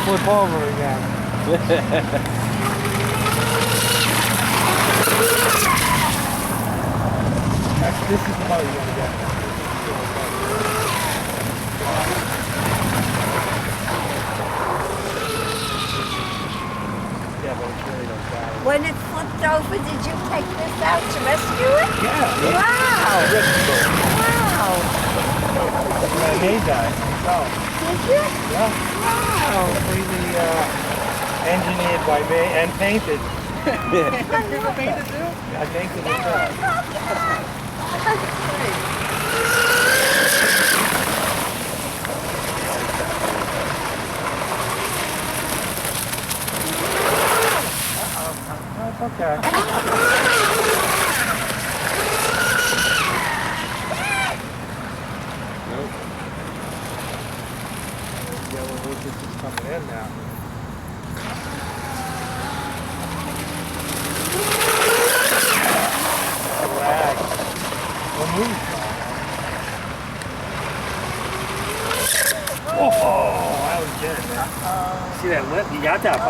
flip over again. This is how you're gonna get. Yeah, but it's really no problem. When it flipped over, did you take this out to rescue it? Yeah. Wow. Wow. I made that myself. Did you? Yeah. Wow. Completely engineered by me and painted. You ever painted too? I painted it myself. That's okay. Yellow Lucas is coming in now. Rag. We'll move. Oh, that was good, man. See that lip? You got that